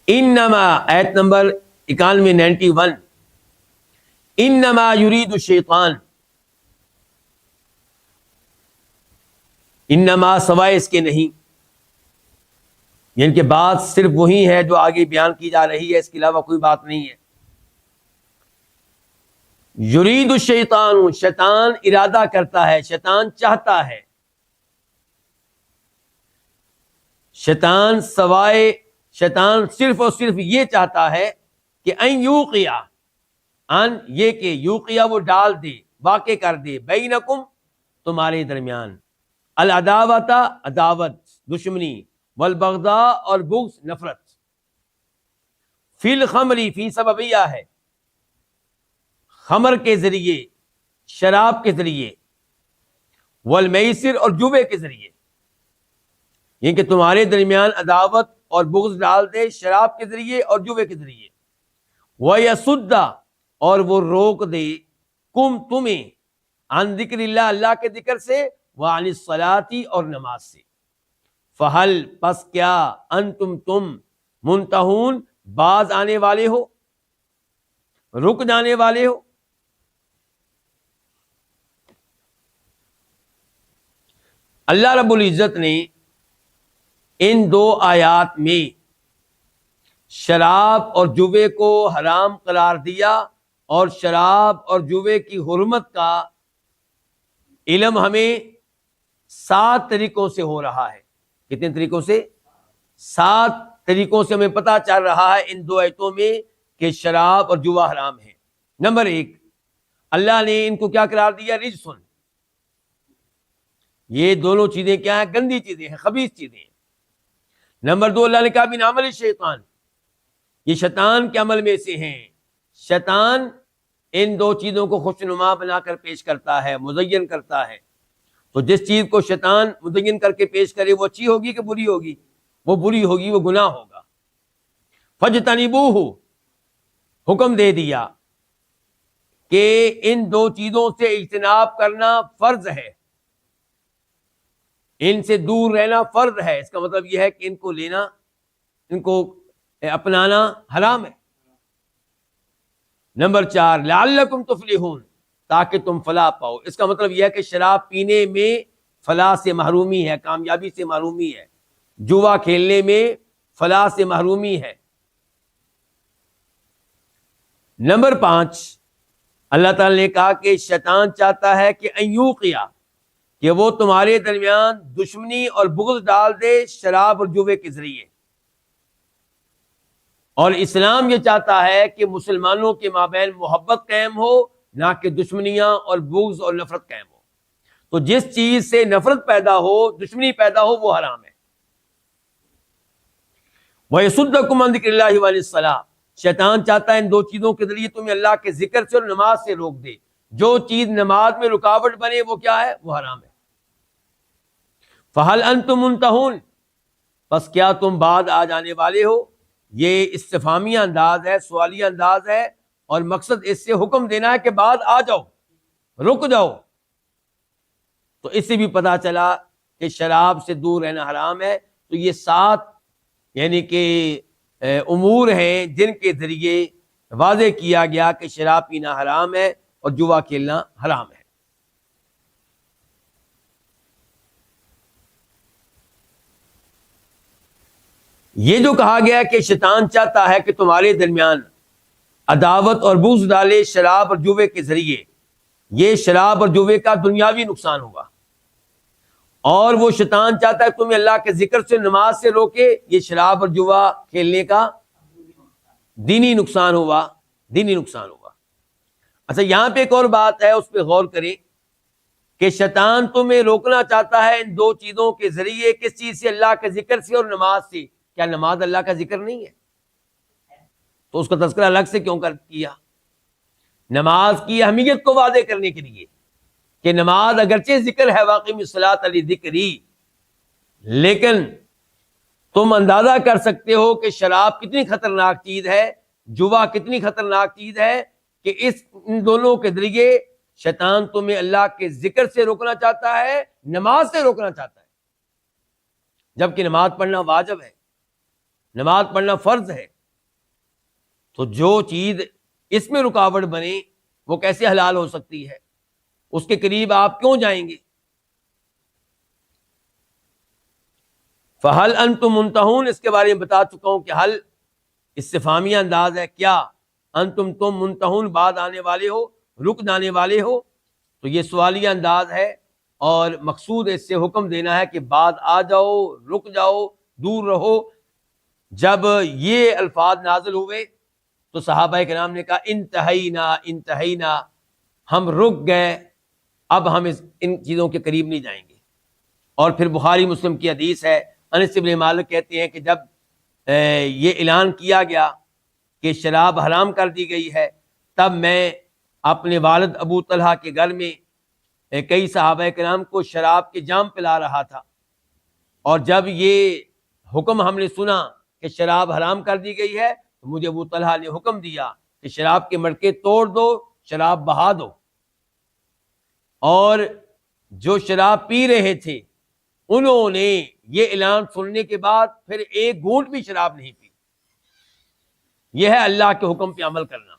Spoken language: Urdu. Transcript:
انما آیت نمبر 91 انما یرید الشیطان، انما سوائے اس کے نہیں، یعنی کہ بات صرف وہی ہے جو آگے بیان کی جا رہی ہے، اس کے علاوہ کوئی بات نہیں ہے. یرید الشیطان، شیطان ارادہ کرتا ہے، شیطان چاہتا ہے، شیطان صرف اور صرف یہ چاہتا ہے کہ ان یوقع، ان یہ کہ یوقع وہ ڈال دے، واقع کر دے، بینکم تمہارے درمیان، العداوت عداوت دشمنی، والبغضاء اور بغض نفرت، فی الخمر فی سببیہ ہے، خمر کے ذریعے، شراب کے ذریعے، والمیسر اور جوے کے ذریعے، یہ کہ تمہارے درمیان عداوت اور بغض ڈال دے شراب کے ذریعے اور جوے کے ذریعے، وَيَصُدَّ اور وہ روک دے کم تمہیں، عن ذکر اللہ اللہ کے ذکر سے، وعن الصلاۃ اور نماز سے، فہل پس کیا، انتم تم، منتہون باز آنے والے ہو، رک جانے والے ہو. اللہ رب العزت نے ان دو آیات میں شراب اور جوے کو حرام قرار دیا، اور شراب اور جوے کی حرمت کا علم ہمیں 7 طریقوں سے ہو رہا ہے. کتنے طریقوں سے؟ 7 طریقوں سے ہمیں پتہ چل رہا ہے ان 2 آیتوں میں کہ شراب اور جوا حرام ہے. نمبر 1، اللہ نے ان کو کیا قرار دیا؟ رجسن. یہ دونوں چیزیں کیا ہیں؟ گندی چیزیں ہیں، خبیث چیزیں ہیں. نمبر 2، اللہ نے کہا من عمل الشیطان، یہ شیطان کے عمل میں سے ہیں. شیطان ان 2 چیزوں کو خوشنما بنا کر پیش کرتا ہے، مزین کرتا ہے. تو جس چیز کو شیطان مزین کر کے پیش کرے وہ اچھی ہوگی کہ بری ہوگی؟ وہ بری ہوگی، وہ گناہ ہوگا. فاجتنبوہ، حکم دے دیا کہ ان 2 چیزوں سے اجتناب کرنا فرض ہے، ان سے دور رہنا فرض ہے. اس کا مطلب یہ ہے کہ ان کو لینا، ان کو اپنانا حرام ہے. نمبر 4، لعلکم تفلحون، تاکہ تم فلاح پاؤ. اس کا مطلب یہ ہے کہ شراب پینے میں فلاح سے محرومی ہے، کامیابی سے محرومی ہے. جوا کھیلنے میں فلاح سے محرومی ہے. نمبر 5، اللہ تعالی نے کہا کہ شیطان چاہتا ہے کہ ان یوقع، کہ وہ تمہارے درمیان دشمنی اور بغض ڈال دے شراب اور جوے کے ذریعے. اور اسلام یہ چاہتا ہے کہ مسلمانوں کے مابین محبت قائم ہو، نہ کہ دشمنیاں اور بغض اور نفرت قائم ہو. تو جس چیز سے نفرت پیدا ہو، دشمنی پیدا ہو، وہ حرام ہے. وَيَصُدَّكُمْ عَنْ ذِكْرِ اللَّهِ وَعَنِ الصَّلَاةِ، شیطان چاہتا ہے ان 2 چیزوں کے ذریعے تمہیں اللہ کے ذکر سے اور نماز سے روک دے. جو چیز نماز میں رکاوٹ بنے وہ کیا ہے؟ وہ حرام ہے. فَهَلْ أَنْتُمْ مُنْتَهُونَ، بس کیا تم بعد آ جانے والے ہو؟ یہ استفہامیہ انداز ہے، سوالیہ انداز ہے، اور مقصد اس سے حکم دینا ہے کہ بعد آ جاؤ، رک جاؤ. تو اس سے بھی پتہ چلا کہ شراب سے دور رہنا حرام ہے. تو یہ 7 یعنی کہ امور ہیں جن کے ذریعے واضح کیا گیا کہ شراب پینا حرام ہے اور جوا کھیلنا حرام ہے. یہ جو کہا گیا کہ شیطان چاہتا ہے کہ تمہارے درمیان عداوت اور بغض ڈالے شراب اور جوے کے ذریعے، یہ شراب اور جوے کا دنیاوی نقصان ہوگا. اور وہ شیطان چاہتا ہے تمہیں اللہ کے ذکر سے، نماز سے روکے، یہ شراب اور جوا کھیلنے کا دینی نقصان ہوگا، دینی نقصان ہوگا. اچھا، یہاں پہ ایک اور بات ہے، اس پہ غور کریں کہ شیطان تمہیں روکنا چاہتا ہے ان 2 چیزوں کے ذریعے. کس چیز سے؟ اللہ کے ذکر سے اور نماز سے. کیا نماز اللہ کا ذکر نہیں ہے؟ تو اس کا تذکرہ الگ سے کیوں کیا؟ نماز کی اہمیت کو واضح کرنے کے لیے کہ نماز اگرچہ ذکر ہے، واقعی الصلاۃ لذکری، لیکن تم اندازہ کر سکتے ہو کہ شراب کتنی خطرناک چیز ہے، جوا کتنی خطرناک چیز ہے، کہ ان دونوں کے ذریعے شیطان تمہیں اللہ کے ذکر سے روکنا چاہتا ہے، نماز سے روکنا چاہتا ہے، جبکہ نماز پڑھنا واجب ہے، نماز پڑھنا فرض ہے. تو جو چیز اس میں رکاوٹ بنے وہ کیسے حلال ہو سکتی ہے؟ اس کے قریب آپ کیوں جائیں گے؟ فَهَلْ أَنْتُمْ مُنْتَهُونَ، اس کے بارے میں بتا چکا ہوں کہ حل استفہامیہ انداز ہے، کیا انتم تم منتہون بعد آنے والے ہو، رک جانے والے ہو؟ تو یہ سوالیہ انداز ہے، اور مقصود اس سے حکم دینا ہے کہ بعد آ جاؤ، رک جاؤ، دور رہو۔ جب یہ الفاظ نازل ہوئے تو صحابہ کرام نے کہا انتہینا انتہینا، ہم رک گئے، اب ہم ان چیزوں کے قریب نہیں جائیں گے۔ اور پھر بخاری مسلم کی حدیث ہے، انس بن مالک کہتے ہیں کہ جب یہ اعلان کیا گیا کہ شراب حرام کر دی گئی ہے، تب میں اپنے والد ابو طلحہ کے گھر میں کئی صحابہ کرام کو شراب کے جام پلا رہا تھا، اور جب یہ حکم ہم نے سنا کہ شراب حرام کر دی گئی ہے تو مجھے ابو طلحہ نے حکم دیا کہ شراب کے مٹکے توڑ دو، شراب بہا دو۔ اور جو شراب پی رہے تھے انہوں نے یہ اعلان سننے کے بعد پھر ایک گھونٹ بھی شراب نہیں پی۔ یہ ہے اللہ کے حکم پہ عمل کرنا۔